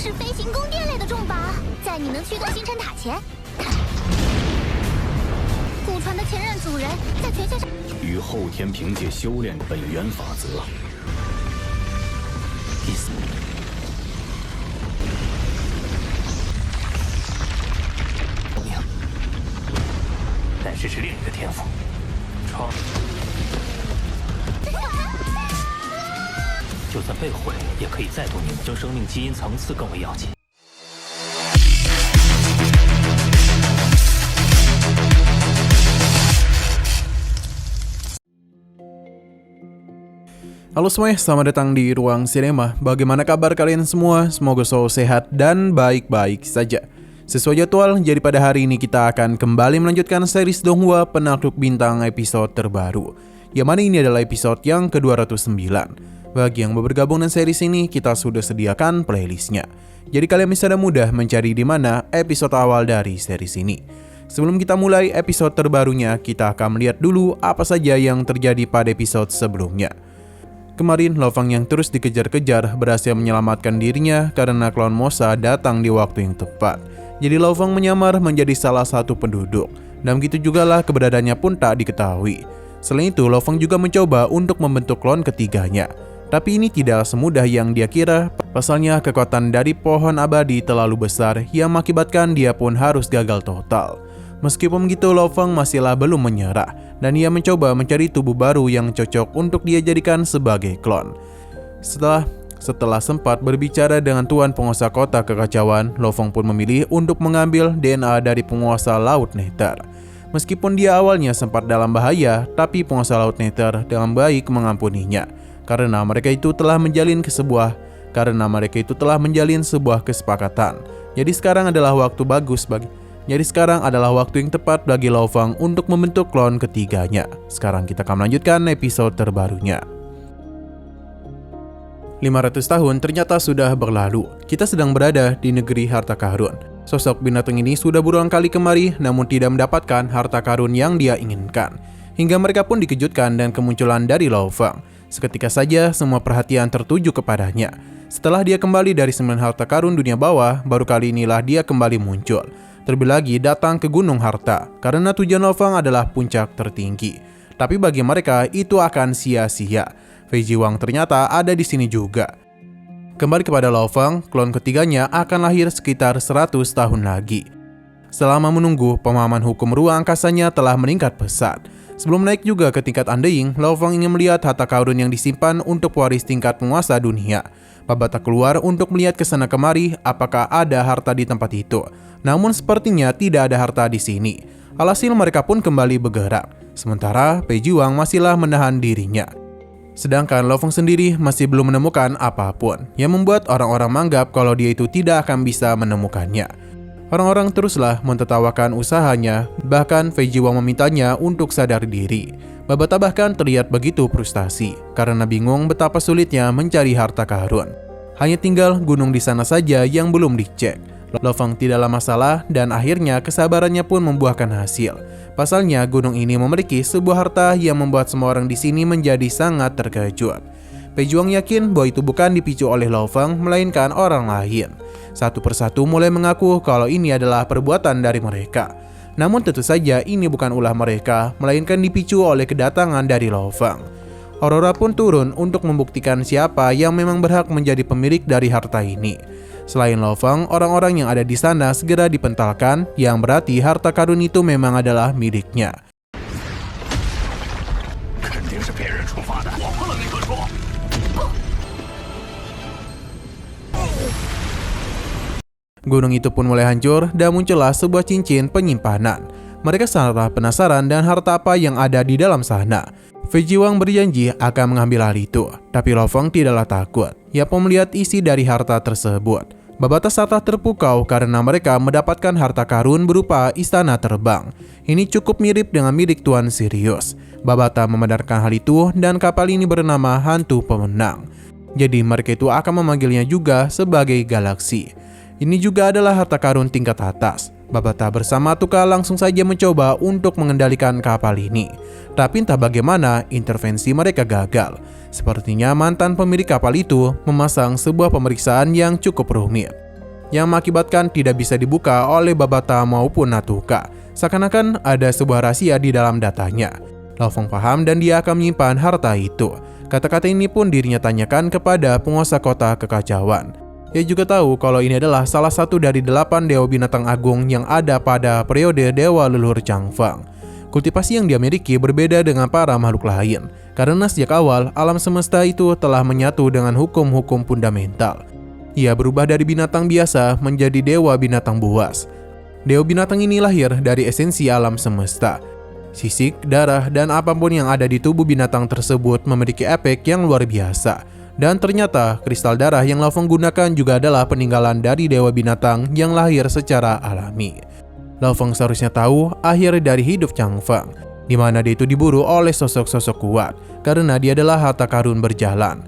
是飞行宫殿类的重宝，在你能驱动星辰塔前，古船的前任主人在权限上与后天凭借修炼本源法则。第四，命，但是另一个天赋，创。就算被毁，也可以再度凝生生命基因层次更为要紧。Halo semuanya, selamat datang di Ruang Sinema. Bagaimana kabar kalian semua? Semoga selalu sehat dan baik-baik saja. Sesuai jadwal, jadi pada hari ini kita akan kembali melanjutkan series Donghua Penakluk Bintang episode terbaru. Yang mana ini adalah episode yang ke-209. Bagi yang baru bergabung dengan series ini, kita sudah sediakan playlistnya. Jadi kalian bisa mudah mencari di mana episode awal dari series ini. Sebelum kita mulai episode terbarunya, kita akan melihat dulu apa saja yang terjadi pada episode sebelumnya. Kemarin, Lo Fang yang terus dikejar-kejar berhasil menyelamatkan dirinya karena klon Mosa datang di waktu yang tepat. Jadi Lo Fang menyamar menjadi salah satu penduduk, dan begitu jugalah keberadaannya pun tak diketahui. Selain itu, Lo Fang juga mencoba untuk membentuk klon ketiganya. Tapi ini tidak semudah yang dia kira, pasalnya kekuatan dari pohon abadi terlalu besar yang mengakibatkan dia pun harus gagal total. Meskipun begitu, Lo Fang masihlah belum menyerah, dan ia mencoba mencari tubuh baru yang cocok untuk dia jadikan sebagai klon. Setelah sempat berbicara dengan Tuan Penguasa Kota Kekacauan, Lo Fang pun memilih untuk mengambil DNA dari penguasa Laut Nether. Meskipun dia awalnya sempat dalam bahaya, tapi penguasa Laut Nether dengan baik mengampuninya. Karena mereka itu telah menjalin sebuah kesepakatan. Jadi sekarang adalah waktu yang tepat bagi Lo Fang untuk membentuk klon ketiganya. Sekarang kita akan melanjutkan episode terbarunya. 500 tahun ternyata sudah berlalu. Kita sedang berada di negeri harta karun. Sosok binatang ini sudah berulang kali kemari namun tidak mendapatkan harta karun yang dia inginkan. Hingga mereka pun dikejutkan dan kemunculan dari Lo Fang. Seketika saja semua perhatian tertuju kepadanya. Setelah dia kembali dari 9 harta karun dunia bawah, baru kali inilah dia kembali muncul. Terlebih lagi datang ke Gunung Harta, karena tujuan Lo Fang adalah puncak tertinggi. Tapi bagi mereka itu akan sia-sia. Fei Jiwang ternyata ada di sini juga. Kembali kepada Lo Fang, klon ketiganya akan lahir sekitar 100 tahun lagi. Selama menunggu, pemahaman hukum ruang angkasanya telah meningkat pesat. Sebelum naik juga ke tingkat undying, Lo Fang ingin melihat harta karun yang disimpan untuk pewaris tingkat penguasa dunia. Babata keluar untuk melihat ke sana kemari apakah ada harta di tempat itu. Namun sepertinya tidak ada harta di sini. Alhasil mereka pun kembali bergerak. Sementara Fei Jiwang masihlah menahan dirinya. Sedangkan Lo Fang sendiri masih belum menemukan apapun, yang membuat orang-orang menganggap kalau dia itu tidak akan bisa menemukannya. Orang-orang teruslah mentertawakan usahanya, bahkan Fei Jiwang memintanya untuk sadar diri. Babata bahkan terlihat begitu frustasi, karena bingung betapa sulitnya mencari harta karun. Hanya tinggal gunung di sana saja yang belum dicek. Lo Fang tidaklah masalah dan akhirnya kesabarannya pun membuahkan hasil. Pasalnya gunung ini memiliki sebuah harta yang membuat semua orang di sini menjadi sangat terkejut. Fei Jiwang yakin bahwa itu bukan dipicu oleh Lo Fang, melainkan orang lain. Satu persatu mulai mengaku kalau ini adalah perbuatan dari mereka. Namun tentu saja ini bukan ulah mereka, melainkan dipicu oleh kedatangan dari Lo Fang. Aurora pun turun untuk membuktikan siapa yang memang berhak menjadi pemilik dari harta ini. Selain Lo Fang, orang-orang yang ada di sana segera dipentalkan, yang berarti harta karun itu memang adalah miliknya. Gunung itu pun mulai hancur dan muncullah sebuah cincin penyimpanan. Mereka sangatlah penasaran dan harta apa yang ada di dalam sana. Fei Jiwang berjanji akan mengambil hal itu, tapi Lo Fang tidaklah takut. Ia pun melihat isi dari harta tersebut. Babata Satah terpukau karena mereka mendapatkan harta karun berupa istana terbang. Ini cukup mirip dengan milik Tuan Sirius. Babata membenarkan hal itu dan kapal ini bernama Hantu Pemenang. Jadi mereka itu akan memanggilnya juga sebagai Galaksi. Ini juga adalah harta karun tingkat atas. Babata bersama Tuka langsung saja mencoba untuk mengendalikan kapal ini. Tapi entah bagaimana intervensi mereka gagal. Sepertinya mantan pemilik kapal itu memasang sebuah pemeriksaan yang cukup rumit. yang mengakibatkan tidak bisa dibuka oleh Babata maupun Natuka. Seakan-akan ada sebuah rahasia di dalam datanya. Lao Feng paham dan dia akan menyimpan harta itu. Kata-kata ini pun dirinya tanyakan kepada penguasa kota kekacauan. Ia juga tahu kalau ini adalah salah satu dari 8 dewa binatang agung yang ada pada periode dewa leluhur Changfeng. Kultivasi yang dia miliki berbeda dengan para makhluk lain, karena sejak awal alam semesta itu telah menyatu dengan hukum-hukum fundamental. Ia berubah dari binatang biasa menjadi dewa binatang buas. Dewa binatang ini lahir dari esensi alam semesta. Sisik, darah, dan apapun yang ada di tubuh binatang tersebut memiliki efek yang luar biasa. Dan ternyata kristal darah yang Lao Feng gunakan juga adalah peninggalan dari dewa binatang yang lahir secara alami. Lao Feng seharusnya tahu akhir dari hidup Changfeng, di mana dia itu diburu oleh sosok-sosok kuat karena dia adalah harta karun berjalan.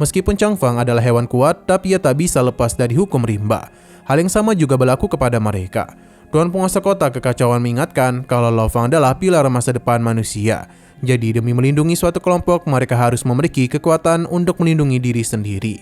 Meskipun Changfeng adalah hewan kuat, tapi ia tak bisa lepas dari hukum rimba. Hal yang sama juga berlaku kepada mereka. Tuan penguasa kota kekacauan mengingatkan kalau Lao Feng adalah pilar masa depan manusia. Jadi demi melindungi suatu kelompok, mereka harus memiliki kekuatan untuk melindungi diri sendiri.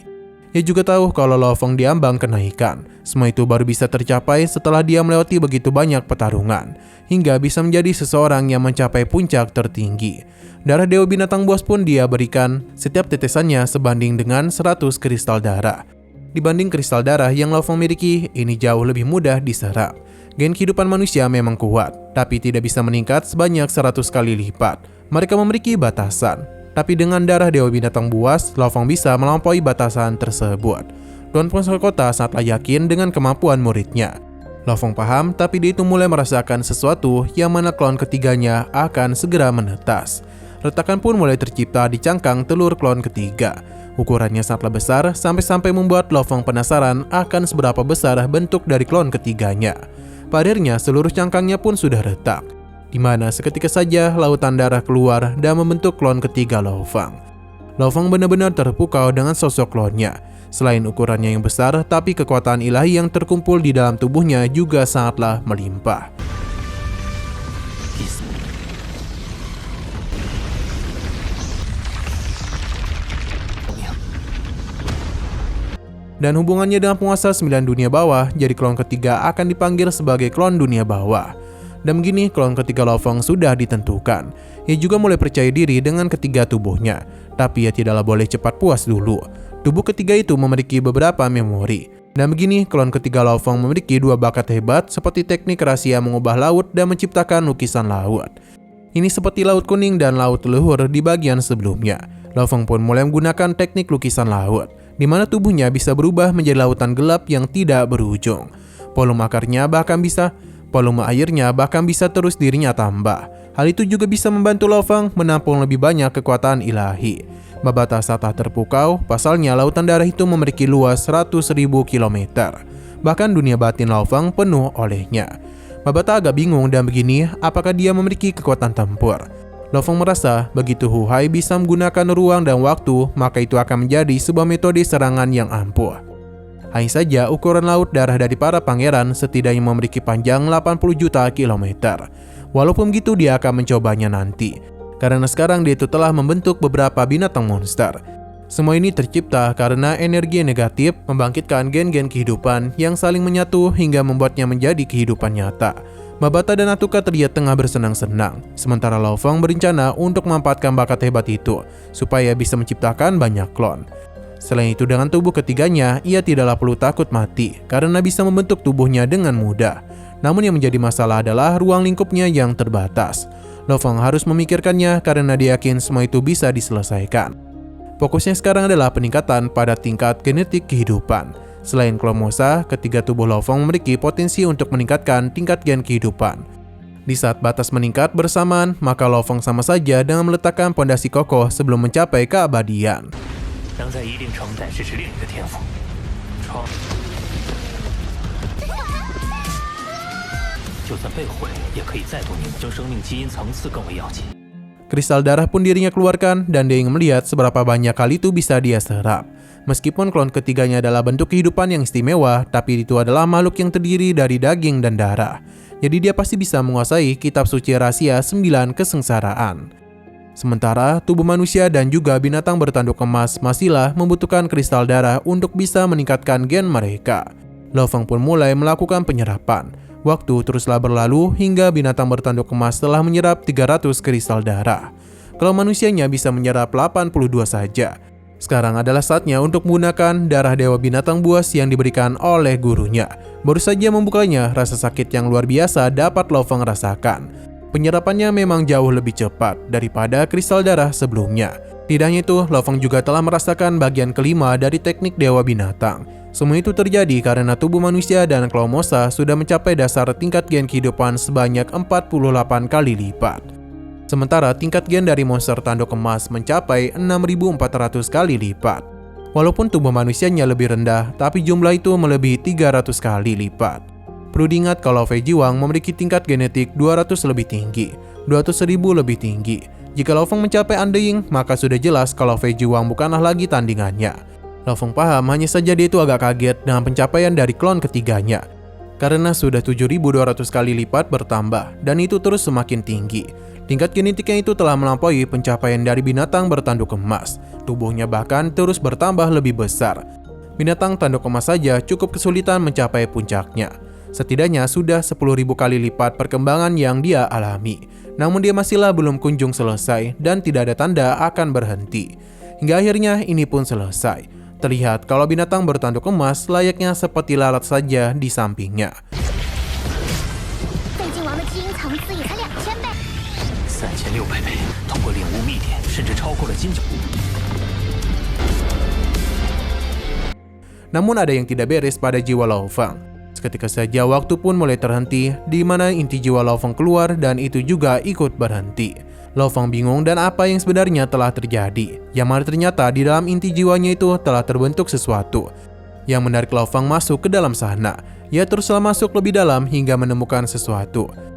Ia juga tahu kalau Lao Feng diambang kenaikan. Semua itu baru bisa tercapai setelah dia melewati begitu banyak pertarungan, hingga bisa menjadi seseorang yang mencapai puncak tertinggi. Darah dewa binatang buas pun dia berikan, setiap tetesannya sebanding dengan 100 kristal darah. Dibanding kristal darah yang Lao Feng miliki, ini jauh lebih mudah diserap. Gen kehidupan manusia memang kuat, tapi tidak bisa meningkat sebanyak 100 kali lipat. Mereka memiliki batasan. Tapi dengan darah dewa binatang buas, Lao Feng bisa melampaui batasan tersebut. Tuan penguasa kota sangatlah yakin dengan kemampuan muridnya. Lao Feng paham, tapi dia itu mulai merasakan sesuatu yang mana klon ketiganya akan segera menetas. Retakan pun mulai tercipta di cangkang telur klon ketiga. Ukurannya sangatlah besar, sampai-sampai membuat Lao Feng penasaran akan seberapa besar bentuk dari klon ketiganya. Pada akhirnya, seluruh cangkangnya pun sudah retak, di mana seketika saja lautan darah keluar dan membentuk klon ketiga Lao Feng. Lao Feng benar-benar terpukau dengan sosok klonnya. Selain ukurannya yang besar, tapi kekuatan ilahi yang terkumpul di dalam tubuhnya juga sangatlah melimpah. Dan hubungannya dengan penguasa 9 dunia bawah, jadi klon ketiga akan dipanggil sebagai klon dunia bawah. Dan begini klon ketiga Lao Feng sudah ditentukan. Ia juga mulai percaya diri dengan ketiga tubuhnya, tapi ia tidaklah boleh cepat puas dulu. Tubuh ketiga itu memiliki beberapa memori. Dan begini klon ketiga Lao Feng memiliki 2 bakat hebat seperti teknik rahasia mengubah laut dan menciptakan lukisan laut. Ini seperti laut kuning dan laut leluhur di bagian sebelumnya. Lao Feng pun mulai menggunakan teknik lukisan laut, di mana tubuhnya bisa berubah menjadi lautan gelap yang tidak berujung. Volume airnya bahkan bisa terus dirinya tambah. Hal itu juga bisa membantu Lao Feng menampung lebih banyak kekuatan ilahi. Babata saat terpukau, pasalnya lautan darah itu memiliki luas 100.000 km. Bahkan dunia batin Lao Feng penuh olehnya. Babata agak bingung dan begini, apakah dia memiliki kekuatan tempur? Lao Feng merasa begitu Hu Hai bisa menggunakan ruang dan waktu, maka itu akan menjadi sebuah metode serangan yang ampuh. Hanya saja ukuran laut darah dari para pangeran setidaknya memiliki panjang 80 juta kilometer. Walaupun begitu dia akan mencobanya nanti, karena sekarang dia itu telah membentuk beberapa binatang monster. Semua ini tercipta karena energi negatif membangkitkan gen-gen kehidupan yang saling menyatu hingga membuatnya menjadi kehidupan nyata. Babata dan Natuka terlihat tengah bersenang-senang, sementara Lao Feng berencana untuk memanfaatkan bakat hebat itu supaya bisa menciptakan banyak klon. Selain itu, dengan tubuh ketiganya, ia tidaklah perlu takut mati karena bisa membentuk tubuhnya dengan mudah. Namun yang menjadi masalah adalah ruang lingkupnya yang terbatas. Lao Feng harus memikirkannya karena dia yakin semua itu bisa diselesaikan. Fokusnya sekarang adalah peningkatan pada tingkat genetik kehidupan. Selain Klomosa, ketiga tubuh Lao Feng memiliki potensi untuk meningkatkan tingkat gen kehidupan. Di saat batas meningkat bersamaan, maka Lao Feng sama saja dengan meletakkan pondasi kokoh sebelum mencapai keabadian. Kristal darah pun dirinya keluarkan dan dia ingin melihat seberapa banyak kali itu bisa dia serap. Meskipun klon ketiganya adalah bentuk kehidupan yang istimewa, tapi itu adalah makhluk yang terdiri dari daging dan darah. Jadi dia pasti bisa menguasai kitab suci rahasia 9 kesengsaraan. Sementara tubuh manusia dan juga binatang bertanduk emas masihlah membutuhkan kristal darah untuk bisa meningkatkan gen mereka. Lo Feng pun mulai melakukan penyerapan. Waktu teruslah berlalu hingga binatang bertanduk emas telah menyerap 300 kristal darah. Kalau manusianya bisa menyerap 82 saja. Sekarang adalah saatnya untuk menggunakan darah dewa binatang buas yang diberikan oleh gurunya. Baru saja membukanya, rasa sakit yang luar biasa dapat Lo Feng rasakan. Penyerapannya memang jauh lebih cepat daripada kristal darah sebelumnya. Tidak hanya itu, Lo Feng juga telah merasakan bagian kelima dari teknik dewa binatang. Semua itu terjadi karena tubuh manusia dan klon Mosa sudah mencapai dasar tingkat gen kehidupan sebanyak 48 kali lipat. Sementara tingkat gen dari monster tanduk emas mencapai 6.400 kali lipat. Walaupun tubuh manusianya lebih rendah, tapi jumlah itu melebihi 300 kali lipat. Perlu diingat kalau Fei Jiwang memiliki tingkat genetik 200 lebih tinggi, 200.000 lebih tinggi. Jika Lo Feng mencapai Undying, maka sudah jelas kalau Fei Jiwang bukanlah lagi tandingannya. Lo Feng paham, hanya saja dia itu agak kaget dengan pencapaian dari klon ketiganya. Karena sudah 7.200 kali lipat bertambah, dan itu terus semakin tinggi. Tingkat genetiknya itu telah melampaui pencapaian dari binatang bertanduk emas. Tubuhnya bahkan terus bertambah lebih besar. Binatang tanduk emas saja cukup kesulitan mencapai puncaknya. Setidaknya sudah 10.000 kali lipat perkembangan yang dia alami. Namun dia masihlah belum kunjung selesai dan tidak ada tanda akan berhenti. Hingga akhirnya ini pun selesai. Terlihat kalau binatang bertanduk emas layaknya seperti lalat saja di sampingnya. Namun ada yang tidak beres pada jiwa Lo Feng. Seketika saja waktu pun mulai terhenti, di mana inti jiwa Lo Feng keluar dan itu juga ikut berhenti. Lo Feng bingung dan apa yang sebenarnya telah terjadi. Yang mana ternyata di dalam inti jiwanya itu telah terbentuk sesuatu yang menarik Lo Feng masuk ke dalam sana. Ia teruslah masuk lebih dalam hingga menemukan sesuatu.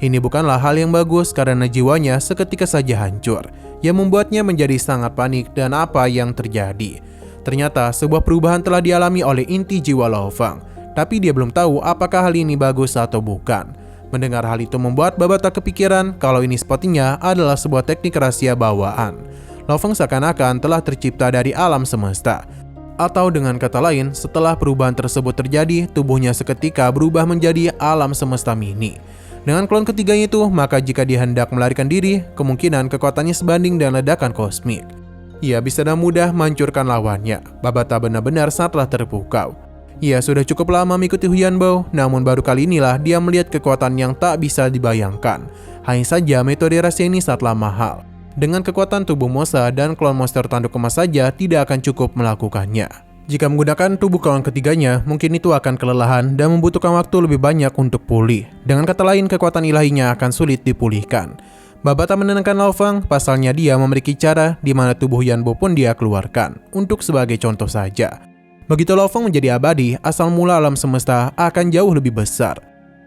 Ini bukanlah hal yang bagus karena jiwanya seketika saja hancur, yang membuatnya menjadi sangat panik dan apa yang terjadi. Ternyata sebuah perubahan telah dialami oleh inti jiwa Lo Feng, tapi dia belum tahu apakah hal ini bagus atau bukan. Mendengar hal itu membuat Babata kepikiran kalau ini sepertinya adalah sebuah teknik rahasia bawaan. Lo Feng seakan-akan telah tercipta dari alam semesta. Atau dengan kata lain, setelah perubahan tersebut terjadi, tubuhnya seketika berubah menjadi alam semesta mini. Dengan klon ketiganya itu, maka jika dia hendak melarikan diri, kemungkinan kekuatannya sebanding dengan ledakan kosmik. Ia bisa dengan mudah menghancurkan lawannya. Babata benar-benar sangatlah terpukau. Ia sudah cukup lama mengikuti Huyanbao, namun baru kali inilah dia melihat kekuatan yang tak bisa dibayangkan. Hanya saja metode rahasia ini sangatlah mahal. Dengan kekuatan tubuh Mosa dan klon monster tanduk emas saja tidak akan cukup melakukannya. Jika menggunakan tubuh klon ketiganya, mungkin itu akan kelelahan dan membutuhkan waktu lebih banyak untuk pulih. Dengan kata lain, kekuatan ilahinya akan sulit dipulihkan. Babata menenangkan Lo Feng, pasalnya dia memiliki cara di mana tubuh Huyanbao pun dia keluarkan. Untuk sebagai contoh saja. Begitu Lo Feng menjadi abadi, asal mula alam semesta akan jauh lebih besar.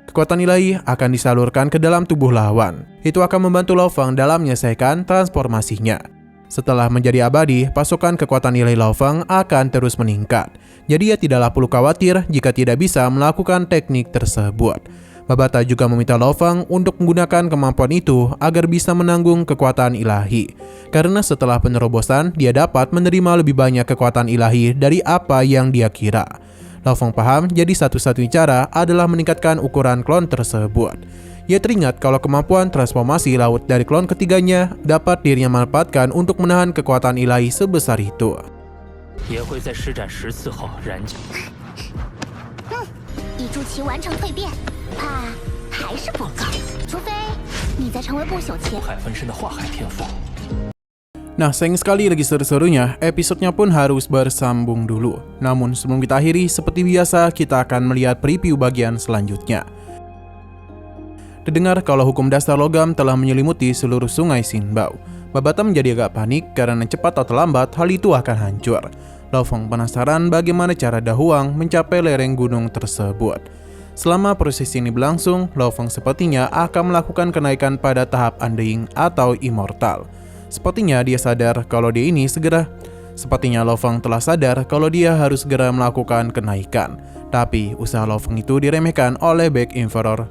Kekuatan ilahi akan disalurkan ke dalam tubuh lawan. Itu akan membantu Lo Feng dalam menyelesaikan transformasinya. Setelah menjadi abadi, pasukan kekuatan ilahi Lo Feng akan terus meningkat. Jadi ia tidaklah perlu khawatir jika tidak bisa melakukan teknik tersebut. Babata juga meminta Lo Feng untuk menggunakan kemampuan itu agar bisa menanggung kekuatan ilahi. Karena setelah penerobosan, dia dapat menerima lebih banyak kekuatan ilahi dari apa yang dia kira. Lo Feng paham, jadi satu-satunya cara adalah meningkatkan ukuran klon tersebut. Ia teringat kalau kemampuan transformasi laut dari klon ketiganya dapat dirinya manfaatkan untuk menahan kekuatan ilahi sebesar itu. Nah, sayang sekali lagi seru-serunya, episodenya pun harus bersambung dulu. Namun sebelum kita akhiri, seperti biasa kita akan melihat preview bagian selanjutnya. Terdengar kalau hukum dasar logam telah menyelimuti seluruh sungai Xinbao. Babata menjadi agak panik karena cepat atau lambat hal itu akan hancur. Lo Feng penasaran bagaimana cara Da Huang mencapai lereng gunung tersebut. Selama proses ini berlangsung, Lo Feng sepertinya akan melakukan kenaikan pada tahap Undying atau Immortal. Sepertinya dia sadar kalau dia ini segera Sepertinya Lo Feng telah sadar kalau dia harus segera melakukan kenaikan. Tapi usaha Lo Feng itu diremehkan oleh Back Emperor.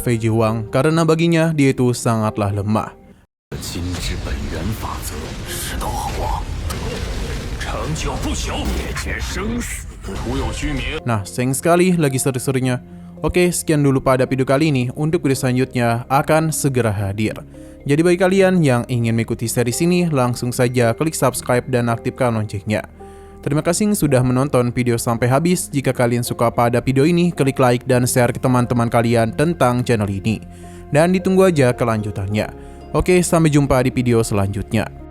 Fei Jihuang karena baginya dia itu sangatlah lemah. Nah, sayang sekali lagi seru-serunya. Oke, sekian dulu pada video kali ini. Untuk video selanjutnya akan segera hadir. Jadi bagi kalian yang ingin mengikuti series ini, langsung saja klik subscribe dan aktifkan loncengnya. Terima kasih sudah menonton video sampai habis. Jika kalian suka pada video ini, klik like dan share ke teman-teman kalian tentang channel ini. Dan ditunggu aja kelanjutannya. Oke, sampai jumpa di video selanjutnya.